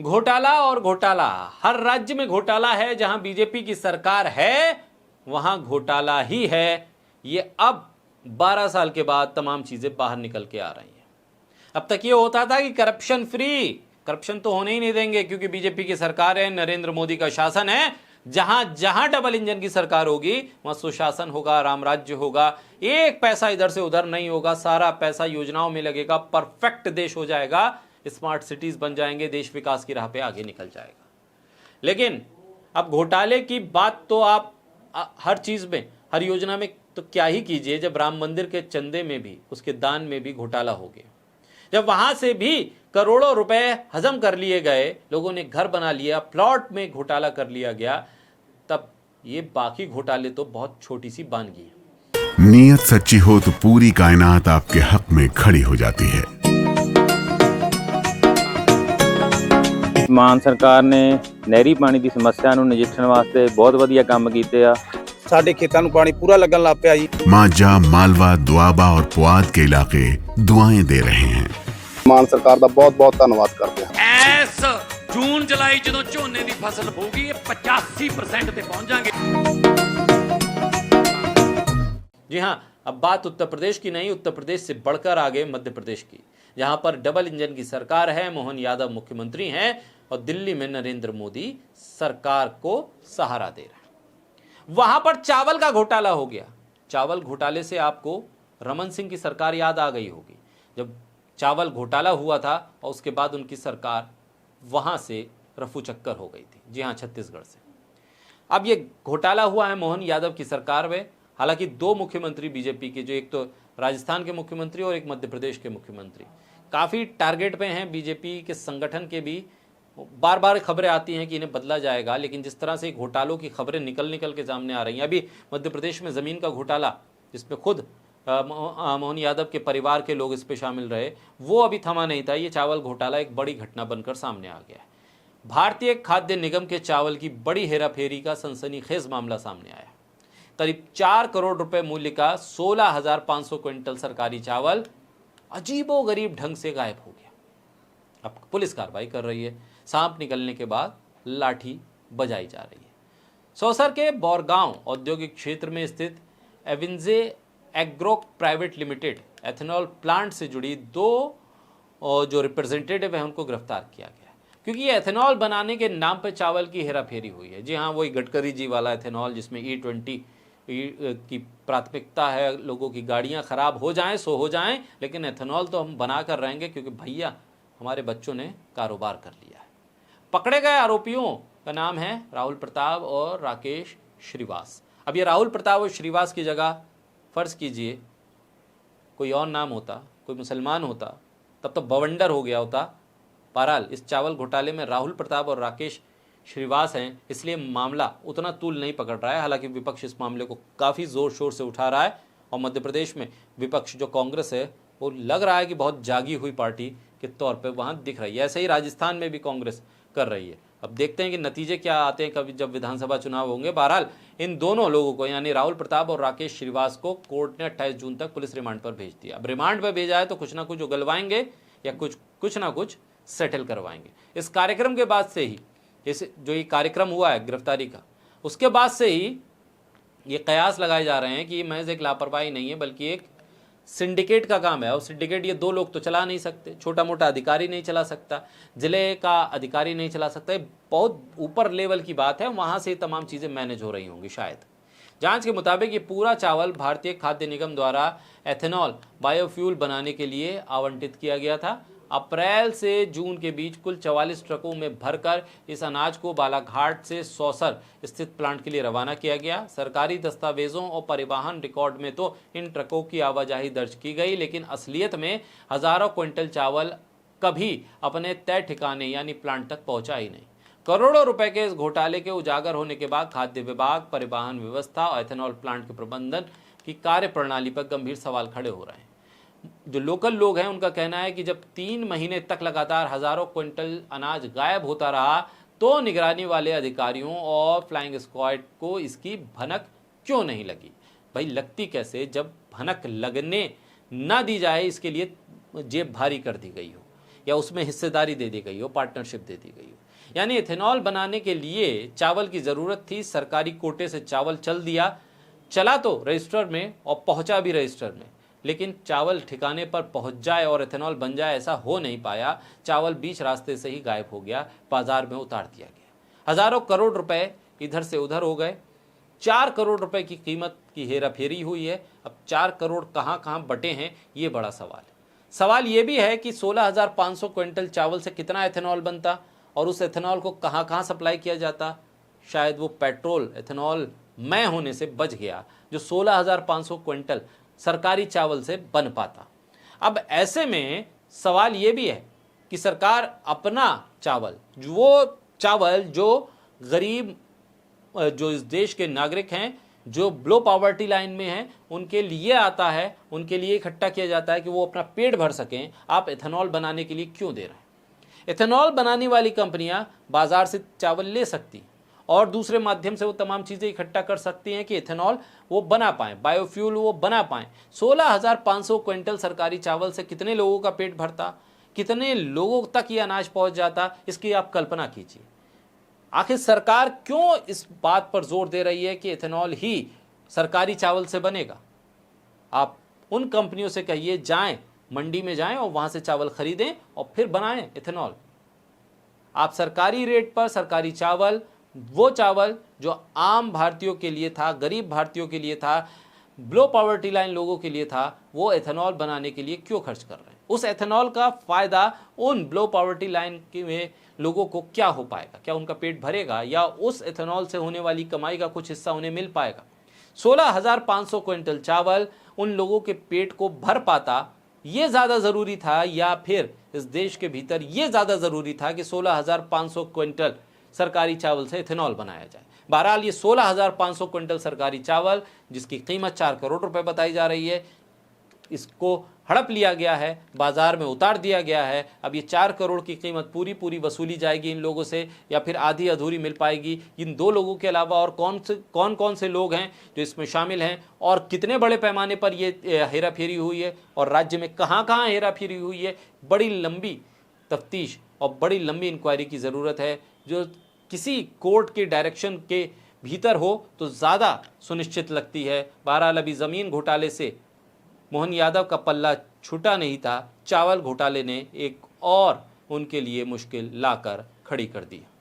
घोटाला और घोटाला, हर राज्य में घोटाला है। जहां बीजेपी की सरकार है वहां घोटाला ही है। ये अब 12 साल के बाद तमाम चीजें बाहर निकल के आ रही हैं। अब तक ये होता था कि करप्शन फ्री, करप्शन तो होने ही नहीं देंगे क्योंकि बीजेपी की सरकार है, नरेंद्र मोदी का शासन है। जहां जहां डबल इंजन की सरकार होगी वहां सुशासन होगा, राम राज्य होगा, एक पैसा इधर से उधर नहीं होगा, सारा पैसा योजनाओं में लगेगा, परफेक्ट देश हो जाएगा, स्मार्ट सिटीज बन जाएंगे, देश विकास की राह पे आगे निकल जाएगा। लेकिन अब घोटाले की बात तो आप हर चीज में, हर योजना में तो क्या ही कीजिए, जब राम मंदिर के चंदे में भी, उसके दान में भी घोटाला हो गया, जब वहां से भी करोड़ों रुपए हजम कर लिए गए, लोगों ने घर बना लिया, प्लॉट में घोटाला कर लिया गया, तब ये बाकी घोटाले तो बहुत छोटी सी बानगी है। नीयत सच्ची हो तो पूरी कायनात आपके हक में खड़ी हो जाती है। ਮਾਨ ਸਰਕਾਰ ਨੇ ਨਹਿਰੀ ਪਾਣੀ ਦੀ ਸਮੱਸਿਆ ਨੂੰ ਨਜਿੱਠਣ ਵਾਸਤੇ ਬਹੁਤ ਵਧੀਆ ਕੰਮ ਕੀਤੇ ਆ। ਸਾਡੇ ਖੇਤਾਂ ਨੂੰ ਪਾਣੀ ਪੂਰਾ ਲੱਗਣ ਲੱਗ ਪਿਆ ਜੀ। माझा, मालवा, दुआबा और पुआध के इलाके दुआएं दे रहे हैं। ਮਾਨ ਸਰਕਾਰ ਦਾ ਬਹੁਤ ਬਹੁਤ ਧੰਨਵਾਦ ਕਰਦੇ ਹਾਂ। ਐਸ ਜੂਨ ਜੁਲਾਈ ਜਦੋਂ ਝੋਨੇ ਦੀ ਫਸਲ ਹੋਊਗੀ ਇਹ 85% ਤੇ ਪਹੁੰਚ जाएंगे। जी हाँ, अब बात उत्तर प्रदेश की नहीं, उत्तर प्रदेश से बढ़कर आगे मध्य प्रदेश की, जहां पर डबल इंजन की सरकार है, मोहन यादव मुख्यमंत्री हैं और दिल्ली में नरेंद्र मोदी सरकार को सहारा दे रहा है। वहां पर चावल का घोटाला हो गया। चावल घोटाले से आपको रमन सिंह की सरकार याद आ गई होगी, जब चावल घोटाला हुआ था और उसके बाद उनकी सरकार वहां से रफू चक्कर हो गई थी। जी हाँ, छत्तीसगढ़ से। अब ये घोटाला हुआ है मोहन यादव की सरकार में। हालांकि दो मुख्यमंत्री बीजेपी के, जो एक तो राजस्थान के मुख्यमंत्री और एक मध्य प्रदेश के मुख्यमंत्री, काफ़ी टारगेट पे हैं। बीजेपी के संगठन के भी बार बार खबरें आती हैं कि इन्हें बदला जाएगा, लेकिन जिस तरह से घोटालों की खबरें निकल के सामने आ रही हैं, अभी मध्य प्रदेश में ज़मीन का घोटाला जिसमें खुद मोहन यादव के परिवार के लोग इस पे शामिल रहे, वो अभी थमा नहीं था। ये चावल घोटाला एक बड़ी घटना बनकर सामने आ गया है। भारतीय खाद्य निगम के चावल की बड़ी हेराफेरी का सनसनीखेज मामला सामने आया। करीब 4 करोड़ रुपए मूल्य का 16,500 क्विंटल सरकारी चावल अजीबोगरीब ढंग से गायब हो गया। अब पुलिस कार्रवाई कर रही है। सांप निकलने के बाद लाठी बजाई जा रही है। सौसर के बौरगांव औद्योगिक क्षेत्र में स्थित एविंजे agro private limited ethanol plant से जुड़ी दो जो रिप्रेजेंटेटिव है उनको गिरफ्तार किया गया, क्योंकि ये एथेनॉल बनाने के नाम पर चावल की हेराफेरी हुई है। जी हाँ, वही गडकरी जी वाला एथेनॉल जिसमें E20 की प्राथमिकता है, लोगों की गाड़ियां खराब हो जाएं सो हो जाएं, लेकिन एथेनॉल तो हम बना कर रहेंगे क्योंकि भैया हमारे बच्चों ने कारोबार कर लिया है। पकड़े गए आरोपियों का नाम है राहुल प्रताप और राकेश श्रीवास। अब ये राहुल प्रताप और श्रीवास की जगह फर्ज कीजिए कोई और नाम होता, कोई मुसलमान होता, तब तो बवंडर हो गया होता। बहरहाल इस चावल घोटाले में राहुल प्रताप और राकेश श्रीवास हैं, इसलिए मामला उतना तूल नहीं पकड़ रहा है। हालांकि विपक्ष इस मामले को काफ़ी ज़ोर शोर से उठा रहा है और मध्य प्रदेश में विपक्ष जो कांग्रेस है वो लग रहा है कि बहुत जागी हुई पार्टी के तौर पे वहाँ दिख रही है। ऐसे ही राजस्थान में भी कांग्रेस कर रही है। अब देखते हैं कि नतीजे क्या आते हैं कभी जब विधानसभा चुनाव होंगे। बहरहाल इन दोनों लोगों को, यानी राहुल प्रताप और राकेश श्रीवास को, कोर्ट ने 28 जून तक पुलिस रिमांड पर भेज दिया। अब रिमांड पर भेजा है तो कुछ ना कुछ उगलवाएंगे या कुछ ना कुछ सेटल करवाएंगे। इस कार्यक्रम के बाद से ही, जो ये कार्यक्रम हुआ है गिरफ्तारी का, उसके बाद से ही ये कयास लगाए जा रहे हैं कि ये महज एक लापरवाही नहीं है बल्कि एक सिंडिकेट का काम है। और सिंडिकेट ये दो लोग तो चला नहीं सकते, छोटा मोटा अधिकारी नहीं चला सकता, जिले का अधिकारी नहीं चला सकता, बहुत ऊपर लेवल की बात है। वहाँ से तमाम चीज़ें मैनेज हो रही होंगी शायद। जांच के मुताबिक ये पूरा चावल भारतीय खाद्य निगम द्वारा एथेनॉल बायोफ्यूल बनाने के लिए आवंटित किया गया था। अप्रैल से जून के बीच कुल 44 ट्रकों में भरकर इस अनाज को बालाघाट से सौसर स्थित प्लांट के लिए रवाना किया गया। सरकारी दस्तावेजों और परिवहन रिकॉर्ड में तो इन ट्रकों की आवाजाही दर्ज की गई, लेकिन असलियत में हजारों क्विंटल चावल कभी अपने तय ठिकाने यानी प्लांट तक पहुंचा ही नहीं। करोड़ों रुपए के इस घोटाले के उजागर होने के बाद खाद्य विभाग, परिवहन व्यवस्था और एथेनॉल प्लांट के प्रबंधन की कार्य प्रणाली पर गंभीर सवाल खड़े हो रहे हैं। जो लोकल लोग हैं उनका कहना है कि जब 3 महीने तक लगातार हजारों क्विंटल अनाज गायब होता रहा तो निगरानी वाले अधिकारियों और फ्लाइंग स्क्वाड को इसकी भनक क्यों नहीं लगी। भाई लगती कैसे जब भनक लगने ना दी जाए, इसके लिए जेब भारी कर दी गई हो। या उसमें हिस्सेदारी दे दी गई हो, पार्टनरशिप दे दी गई हो। यानी इथेनॉल बनाने के लिए चावल की ज़रूरत थी, सरकारी कोटे से चावल चला तो रजिस्टर में और पहुंचा भी रजिस्टर में, लेकिन चावल ठिकाने पर पहुंच जाए और इथेनॉल बन जाए ऐसा हो नहीं पाया। चावल बीच रास्ते से ही गायब हो गया, बाजार में उतार दिया गया। हज़ारों करोड़ रुपए इधर से उधर हो गए। 4 करोड़ रुपए की कीमत की हेराफेरी हुई है। अब 4 करोड़ कहाँ कहाँ बटे हैं, ये बड़ा सवाल है। सवाल ये भी है कि 16,500 क्विंटल चावल से कितना एथेनॉल बनता और उस एथेनॉल को कहाँ कहाँ सप्लाई किया जाता। शायद वो पेट्रोल एथेनॉल मय होने से बच गया जो 16,500 क्विंटल सरकारी चावल से बन पाता। अब ऐसे में सवाल ये भी है कि सरकार अपना चावल, वो चावल जो गरीब, जो इस देश के नागरिक हैं, जो बिलो पॉवर्टी लाइन में हैं, उनके लिए आता है, उनके लिए इकट्ठा किया जाता है कि वो अपना पेट भर सकें, आप एथेनॉल बनाने के लिए क्यों दे रहे हैं? एथेनॉल बनाने वाली कंपनियां बाजार से चावल ले सकती और दूसरे माध्यम से वो तमाम चीज़ें इकट्ठा कर सकती हैं कि एथेनॉल वो बना पाएँ, बायोफ्यूल वो बना पाएँ। 16,500 क्विंटल सरकारी चावल से कितने लोगों का पेट भरता, कितने लोगों तक ये अनाज पहुंच जाता, इसकी आप कल्पना कीजिए। आखिर सरकार क्यों इस बात पर जोर दे रही है कि एथेनॉल ही सरकारी चावल से बनेगा? आप उन कंपनियों से कहिए जाएं, मंडी में जाएं और वहां से चावल खरीदें और फिर बनाएं एथेनॉल। आप सरकारी रेट पर सरकारी चावल, वो चावल जो आम भारतीयों के लिए था, गरीब भारतीयों के लिए था, बिलो पॉवर्टी लाइन लोगों के लिए था, वो एथेनॉल बनाने के लिए क्यों खर्च कर रहे हैं? उस एथेनॉल का फायदा उन बिलो पॉवर्टी लाइन के लोगों को क्या हो पाएगा? क्या उनका पेट भरेगा या उस एथेनॉल से होने वाली कमाई का कुछ हिस्सा उन्हें मिल पाएगा? 16,500 क्विंटल चावल उन लोगों के पेट को भर पाता, ये ज़्यादा ज़रूरी था, या फिर इस देश के भीतर ये ज़्यादा ज़रूरी था कि 16,500 क्विंटल सरकारी चावल से एथेनॉल बनाया जाए? बहरहाल ये 16,500 क्विंटल सरकारी चावल, जिसकी कीमत 4 करोड़ रुपए बताई जा रही है, इसको हड़प लिया गया है, बाजार में उतार दिया गया है। अब ये 4 करोड़ की कीमत पूरी वसूली जाएगी इन लोगों से, या फिर आधी अधूरी मिल पाएगी? इन 2 लोगों के अलावा और कौन से लोग हैं जो इसमें शामिल हैं, और कितने बड़े पैमाने पर ये हेराफेरी हुई है, और राज्य में कहाँ कहाँ हेराफेरी हुई है? बड़ी लंबी तफ्तीश और बड़ी लंबी इंक्वायरी की ज़रूरत है, जो किसी कोर्ट के डायरेक्शन के भीतर हो तो ज़्यादा सुनिश्चित लगती है। बहरहाल अभी ज़मीन घोटाले से मोहन यादव का पल्ला छूटा नहीं था, चावल घोटाले ने एक और उनके लिए मुश्किल लाकर खड़ी कर दी।